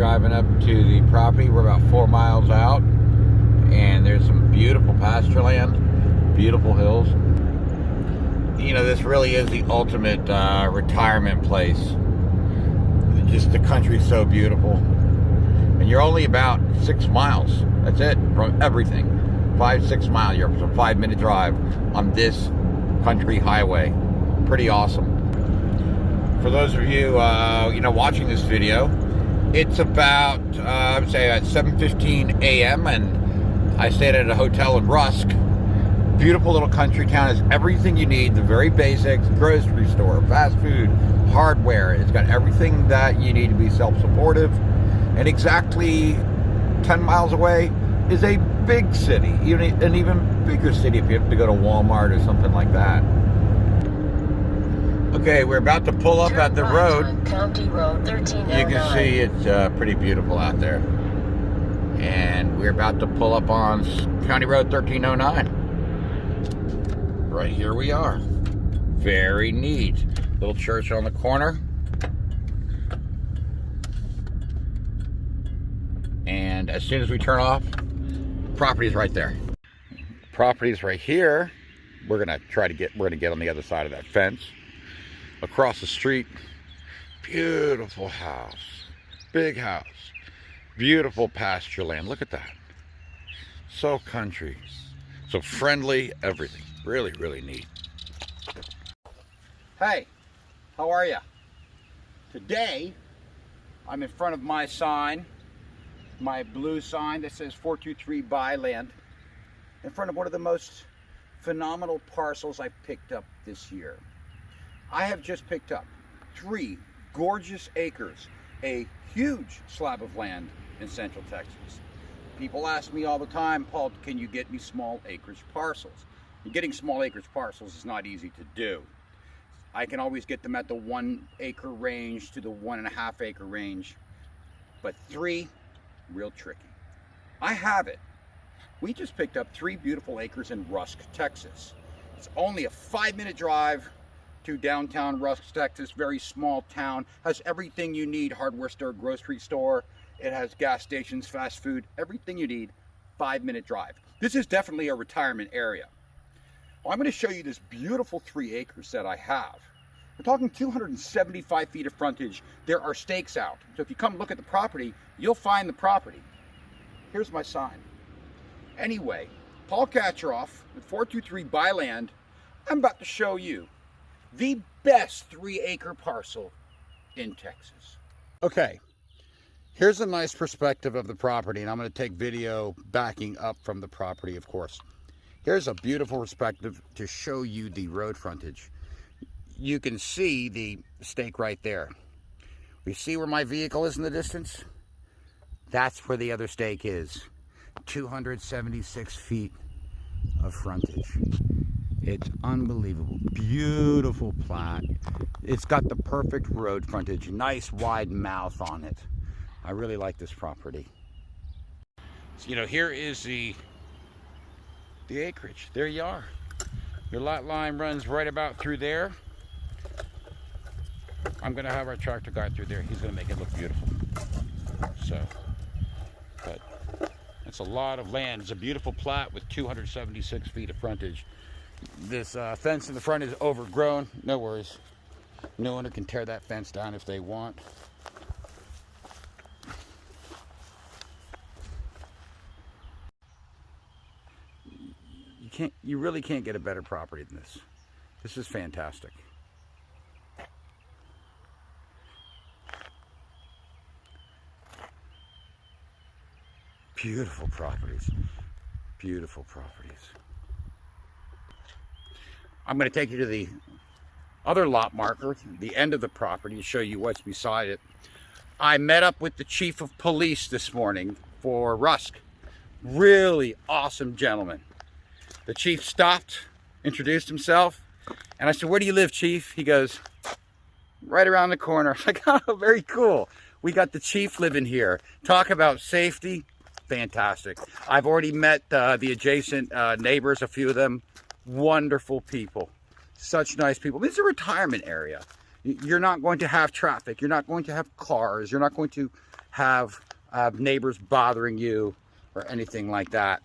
driving up to the property. We're about 4 miles out, and there's some beautiful pasture land, beautiful hills. You know, this really is the ultimate retirement place. Just the country's so beautiful. And you're only about 6 miles. That's it from everything. 5-6 miles. You're a 5-minute drive on this country highway. Pretty awesome. For those of you, watching this video, it's about, I would say at 7:15 a.m. and I stayed at a hotel in Rusk. Beautiful little country town. Has everything you need, the very basics, grocery store, fast food, hardware. It's got everything that you need to be self-supportive. And exactly 10 miles away is a big city, an even bigger city if you have to go to Walmart or something like that. Okay, we're about to pull up at the road. County Road 1309. You can see it's pretty beautiful out there. And we're about to pull up on County Road 1309. Right here we are. Very neat. Little church on the corner. And as soon as we turn off, property's right there. Property's right here. We're gonna get on the other side of that fence. Across the street, beautiful house, big house, beautiful pasture land. Look at that. So country, so friendly, everything. Really, really neat. Hey, how are you? Today, I'm in front of my sign, my blue sign that says 423 Buy Land, in front of one of the most phenomenal parcels I picked up this year. I have just picked up 3 gorgeous acres, a huge slab of land in Central Texas. People ask me all the time, Paul, can you get me small acreage parcels? And getting small acreage parcels is not easy to do. I can always get them at the 1 acre range to the 1.5 acre range, but 3, real tricky. I have it. We just picked up 3 beautiful acres in Rusk, Texas. It's only a 5-minute drive to downtown Rusk, Texas. Very small town, has everything you need, hardware store, grocery store. It has gas stations, fast food, everything you need, 5-minute drive. This is definitely a retirement area. Well, I'm going to show you this beautiful 3 acres that I have. We're talking 275 feet of frontage. There are stakes out. So if you come look at the property, you'll find the property. Here's my sign. Anyway, Paul Kacheroff with 423 Buy Land. I'm about to show you the best 3-acre parcel in Texas. Okay, here's a nice perspective of the property, and I'm going to take video backing up from the property, of course. Here's a beautiful perspective to show you the road frontage. You can see the stake right there. We see where my vehicle is in the distance? That's where the other stake is. 276 feet of frontage. It's unbelievable. Beautiful plat. It's got the perfect road frontage. Nice wide mouth on it. I really like this property. So, here is the acreage. There you are. Your lot line runs right about through there. I'm going to have our tractor guy through there. He's going to make it look beautiful. So, but it's a lot of land. It's a beautiful plat with 276 feet of frontage. This fence in the front is overgrown. No worries. No one can tear that fence down if they want. You really can't get a better property than this. This is fantastic. Beautiful properties. Beautiful properties. I'm going to take you to the other lot marker, the end of the property, to show you what's beside it. I met up with the chief of police this morning for Rusk. Really awesome gentleman. The chief stopped, introduced himself, and I said, "Where do you live, chief?" He goes, "Right around the corner." I'm like, "Oh, very cool. We got the chief living here." Talk about safety. Fantastic. I've already met the adjacent neighbors, a few of them. Wonderful people. Such nice people. This is a retirement area. You're not going to have traffic. You're not going to have cars. You're not going to have neighbors bothering you or anything like that.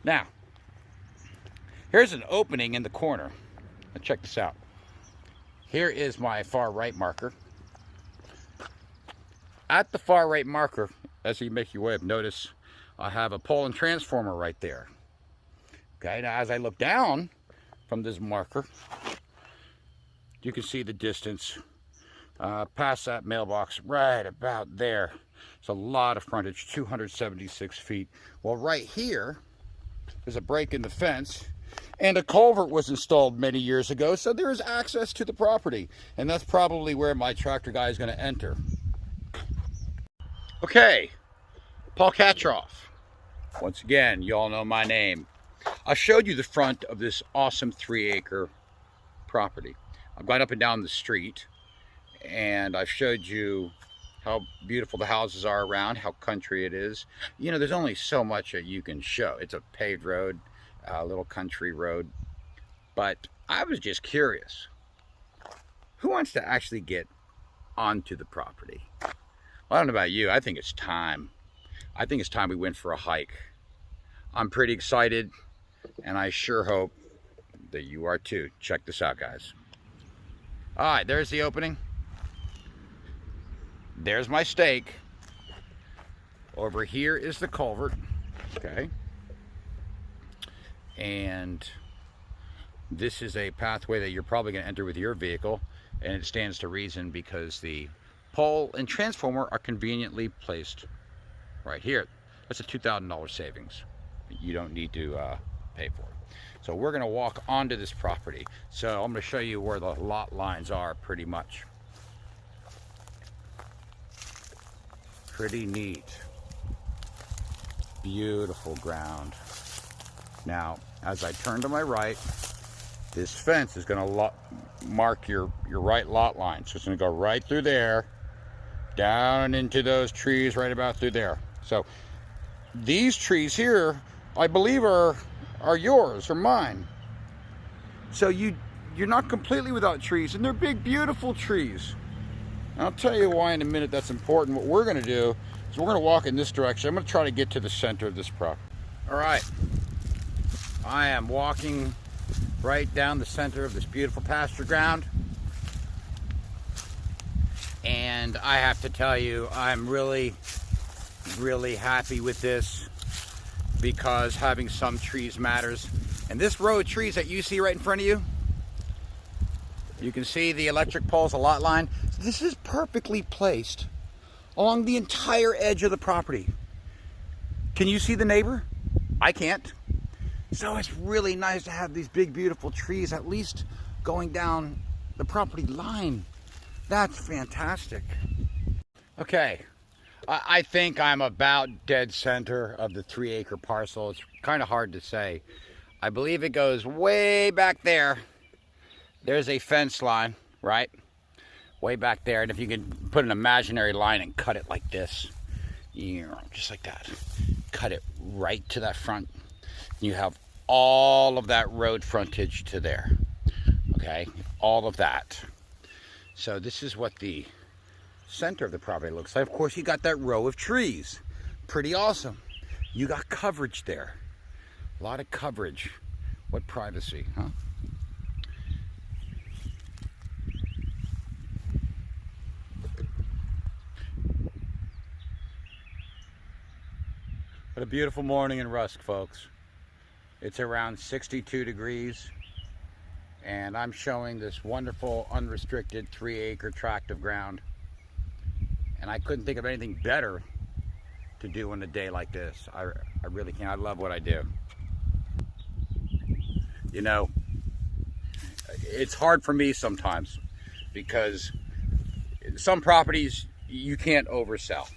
Now, here's an opening in the corner. Now check this out. Here is my far right marker. At the far right marker, as you make your way up, notice I have a pole and transformer right there. Okay, now as I look down from this marker, you can see the distance past that mailbox right about there. It's a lot of frontage, 276 feet. Well, right here, there's a break in the fence, and a culvert was installed many years ago, so there is access to the property, and that's probably where my tractor guy is going to enter. Okay, Paul Katroff. Once again, you all know my name. I showed you the front of this awesome 3-acre property. I've gone up and down the street, and I've showed you how beautiful the houses are around, how country it is. You know, there's only so much that you can show. It's a paved road, a little country road. But I was just curious. Who wants to actually get onto the property? Well, I don't know about you. I think it's time. I think it's time we went for a hike. I'm pretty excited, and I sure hope that you are too. Check this out, guys. All right, there's the opening. There's my stake. Over here is the culvert, okay? And this is a pathway that you're probably going to enter with your vehicle, and it stands to reason because the pole and transformer are conveniently placed right here. That's a $2,000 savings. You don't need to pay for it. So we're going to walk onto this property. So I'm going to show you where the lot lines are pretty much. Pretty neat. Beautiful ground. Now, as I turn to my right, this fence is going to mark your right lot line. So it's going to go right through there, down into those trees right about through there. So these trees here, I believe are yours or mine. So you're not completely without trees, and they're big, beautiful trees. And I'll tell you why in a minute that's important. What we're going to do is we're going to walk in this direction. I'm going to try to get to the center of this property. All right. I am walking right down the center of this beautiful pasture ground. And I have to tell you, I'm really, really happy with this because having some trees matters. And this row of trees that you see right in front of you, you can see the electric poles, the lot line. This is perfectly placed along the entire edge of the property. Can you see the neighbor? I can't. So it's really nice to have these big, beautiful trees at least going down the property line. That's fantastic. Okay, I think I'm about dead center of the 3-acre parcel. It's kind of hard to say. I believe it goes way back there. There's a fence line, right? Way back there. And if you can put an imaginary line and cut it like this, just like that. Cut it right to that front. You have all of that road frontage to there. Okay, all of that. So this is what the center of the property looks like. Of course, you got that row of trees. Pretty awesome. You got coverage there. A lot of coverage. What privacy, huh? What a beautiful morning in Rusk, folks. It's around 62 degrees, and I'm showing this wonderful unrestricted 3-acre tract of ground. And I couldn't think of anything better to do on a day like this. I really can't. I love what I do. You know, it's hard for me sometimes because some properties you can't oversell.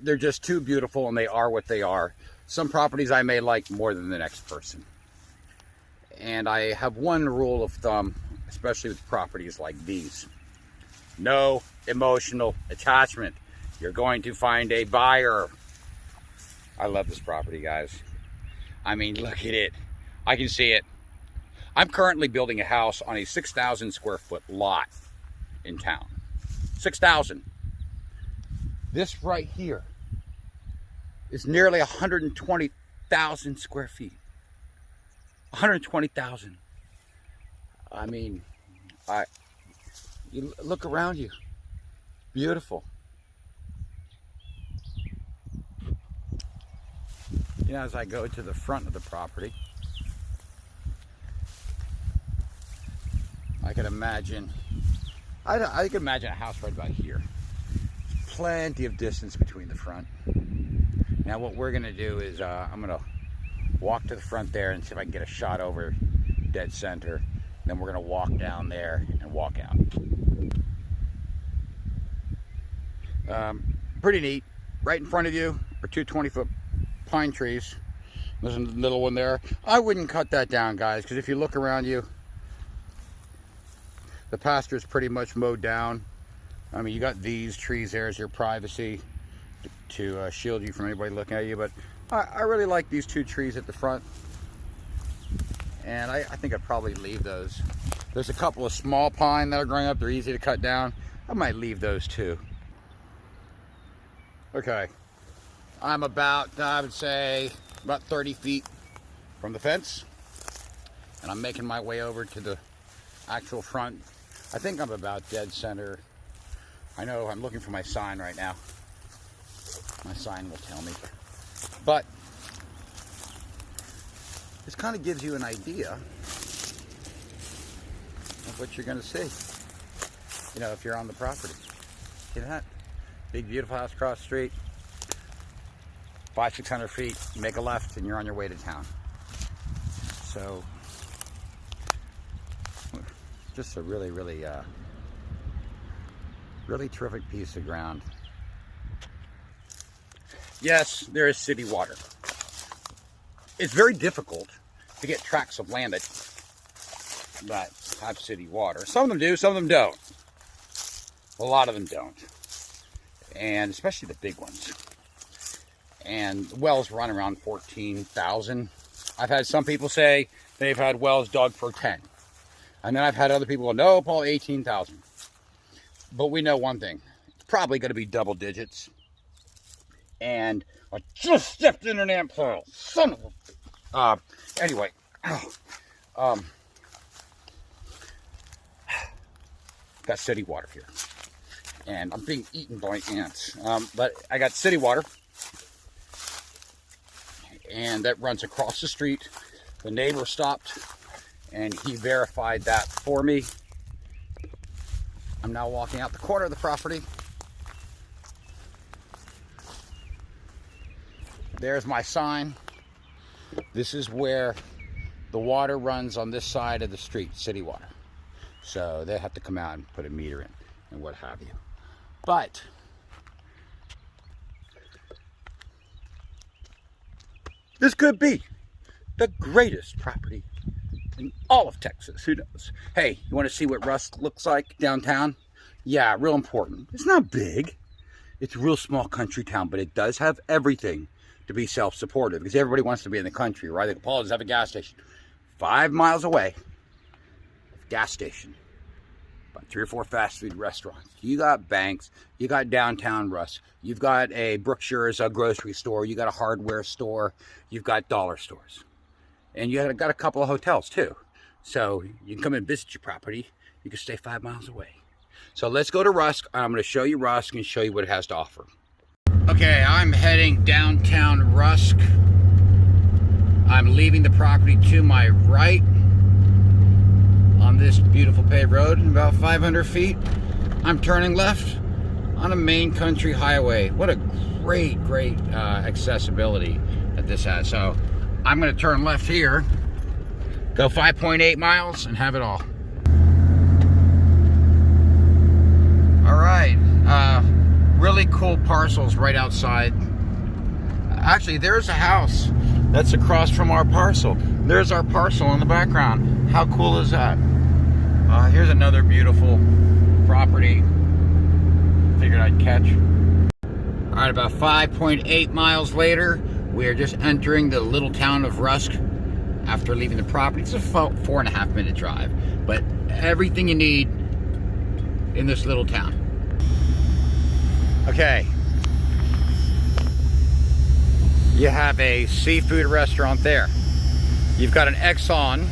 They're just too beautiful and they are what they are. Some properties I may like more than the next person. And I have one rule of thumb, especially with properties like these. No emotional attachment. You're going to find a buyer. I love this property, guys. I mean, look at it. I can see it. I'm currently building a house on a 6,000 square foot lot in town. 6,000. This right here is nearly 120,000 square feet. 120,000. I mean, you look around you. Beautiful. You know, as I go to the front of the property, I can imagine, I can imagine a house right about here. Plenty of distance between the front. Now what we're gonna do is I'm gonna walk to the front there and see if I can get a shot over dead center. Then we're gonna walk down there and walk out. Pretty neat. Right in front of you are two 20-foot pine trees. There's a little one there. I wouldn't cut that down, guys, because if you look around you, the pasture is pretty much mowed down. I mean, you got these trees there as your privacy to shield you from anybody looking at you, but I really like these two trees at the front, and I think I'd probably leave those. There's a couple of small pine that are growing up. They're easy to cut down. I might leave those too. Okay, I'm about, I would say, about 30 feet from the fence, and I'm making my way over to the actual front. I think I'm about dead center. I know I'm looking for my sign right now. My sign will tell me. But this kind of gives you an idea of what you're going to see, you know, if you're on the property. See that? Big, beautiful house across the street. 500-600 feet, you make a left and you're on your way to town. So, just a really, really, really terrific piece of ground. Yes, there is city water. It's very difficult to get tracts of land that have city water. Some of them do, some of them don't. A lot of them don't. And especially the big ones. And the wells run around 14,000. I've had some people say they've had wells dug for 10. And then I've had other people go, no, Paul, 18,000. But we know one thing. It's probably going to be double digits. And I just stepped in an ant pile. Son of a... anyway. Got city water here. And I'm being eaten by ants. But I got city water. And that runs across the street. The neighbor stopped and he verified that for me. I'm now walking out the corner of the property. There's my sign. This is where the water runs on this side of the street, city water. So they have to come out and put a meter in and what have you. But this could be the greatest property in all of Texas. Who knows? Hey, you want to see what Rusk looks like downtown? Yeah, real important. It's not big. It's a real small country town, but it does have everything to be self-supportive because everybody wants to be in the country, right? Like, Paul does have a gas station 5 miles away. Gas station. About 3 or 4 fast food restaurants. You got banks. You got downtown Rusk. You've got a Brookshire's a grocery store. You got a hardware store. You've got dollar stores. And you got a couple of hotels too. So you can come and visit your property. You can stay 5 miles away. So let's go to Rusk. I'm going to show you Rusk and show you what it has to offer. Okay, I'm heading downtown Rusk. I'm leaving the property to my right on this beautiful paved road. In about 500 feet, I'm turning left on a main country highway. What a great accessibility that this has. So I'm going to turn left here, go 5.8 miles, and have it all. All right, really cool parcels right outside. Actually, there's a house that's across from our parcel. There's our parcel in the background. How cool is that? Here's another beautiful property. Figured I'd catch. All right, about 5.8 miles later, we're just entering the little town of Rusk after leaving the property. It's a 4.5 minute drive, but everything you need in this little town. Okay, You have a seafood restaurant there. You've got an Exxon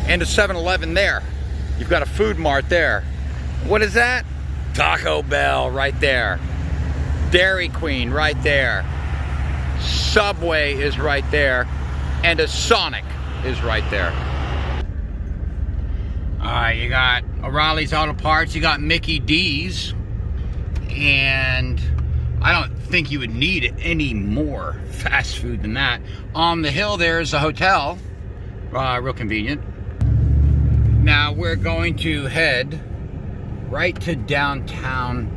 and a 7-Eleven there. You've got a Food Mart there. What is that? Taco Bell right there. Dairy Queen right there. Subway is right there. And a Sonic is right there. Alright, you got O'Reilly's Auto Parts, you got Mickey D's, and I don't think you would need any more fast food than that. On the hill there's a hotel, real convenient. Now we're going to head right to downtown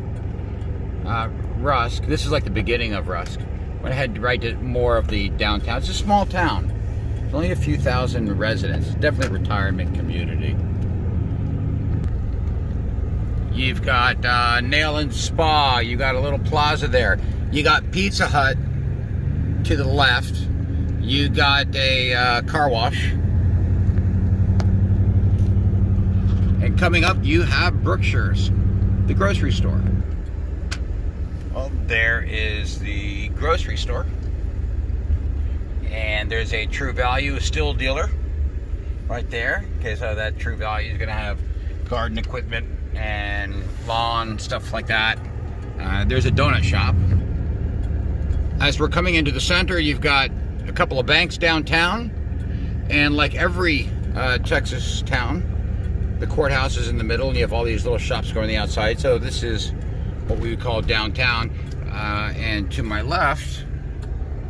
Rusk. This is like the beginning of Rusk. I'm going to head right to more of the downtown. It's a small town. It's only a few thousand residents. Definitely a retirement community. You've got Nail and Spa. You got a little plaza there. You got Pizza Hut to the left. You got a car wash. And coming up, you have Brookshire's, the grocery store. Well, there is the grocery store. And there's a True Value still dealer right there. Okay, so that True Value is going to have garden equipment and lawn, stuff like that. There's a donut shop. As we're coming into the center, you've got a couple of banks downtown, and like every Texas town, the courthouse is in the middle, and you have all these little shops going on the outside. So this is what we would call downtown, and to my left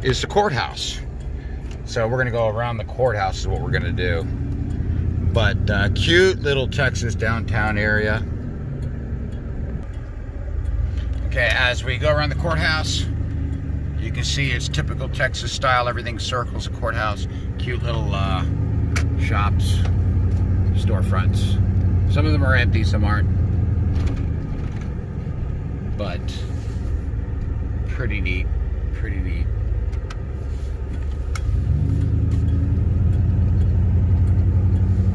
is the courthouse. So we're gonna go around the courthouse is what we're gonna do. But cute little Texas downtown area. Okay, as we go around the courthouse, you can see it's typical Texas style. Everything circles the courthouse. Cute little shops, storefronts. Some of them are empty, some aren't. But pretty neat, pretty neat.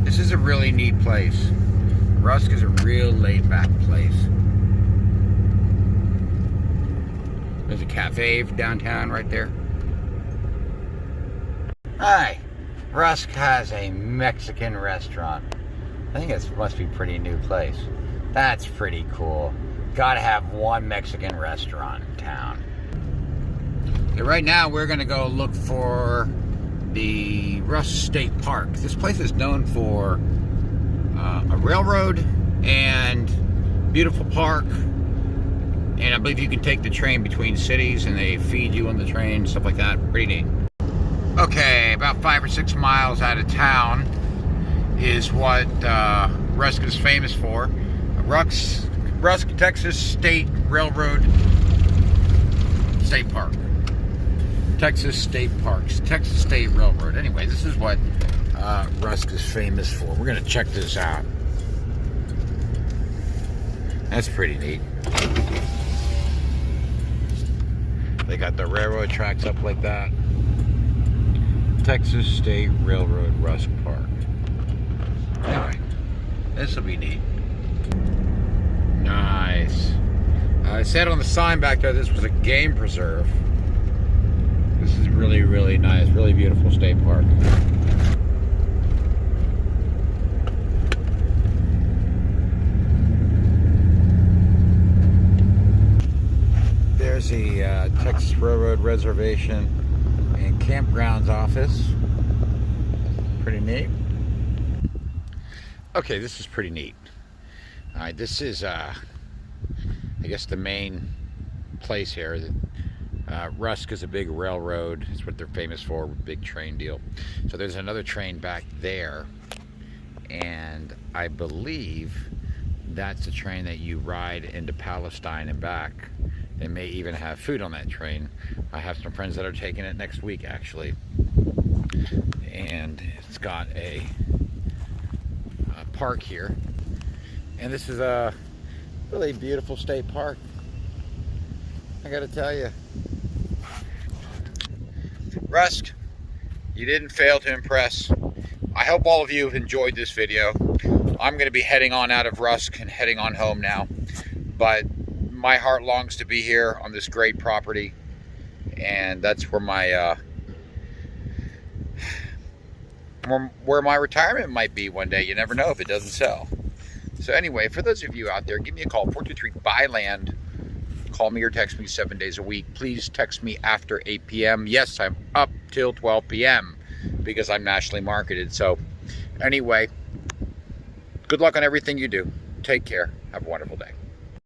This is a really neat place. Rusk is a real laid-back place. There's a cafe downtown right there. Hi, Rusk has a Mexican restaurant. I think it must be a pretty new place. That's pretty cool. Gotta have one Mexican restaurant in town. Okay, right now we're gonna go look for the Rusk State Park. This place is known for a railroad and beautiful park. And I believe you can take the train between cities and they feed you on the train, stuff like that. Pretty neat. Okay, about 5 or 6 miles out of town is what Rusk is famous for. Rusk, Texas State Railroad State Park. Texas State Parks, Texas State Railroad. Anyway, this is what Rusk is famous for. We're gonna check this out. That's pretty neat. They got the railroad tracks up like that. Texas State Railroad Rusk Park. Anyway, this will be neat. Nice. It said on the sign back there this was a game preserve. This is really, really nice. Really beautiful state park. There's the Texas Railroad Reservation and Campgrounds office. Pretty neat. Okay, this is pretty neat. All right, this is, I guess, the main place here. Rusk is a big railroad. It's what they're famous for, big train deal. So there's another train back there, and I believe that's the train that you ride into Palestine and back. They may even have food on that train. I have some friends that are taking it next week, actually. And it's got a park here. And this is a really beautiful state park. I gotta tell you. Rusk, you didn't fail to impress. I hope all of you have enjoyed this video. I'm gonna be heading on out of Rusk and heading on home now. But my heart longs to be here on this great property. and that's where my where my retirement might be one day. You never know if it doesn't sell. So anyway, for those of you out there, give me a call, 423-BUY LAND. Call me or text me 7 days a week. Please text me after 8 p.m. Yes, I'm up till 12 p.m. because I'm nationally marketed. So anyway, good luck on everything you do. Take care. Have a wonderful day.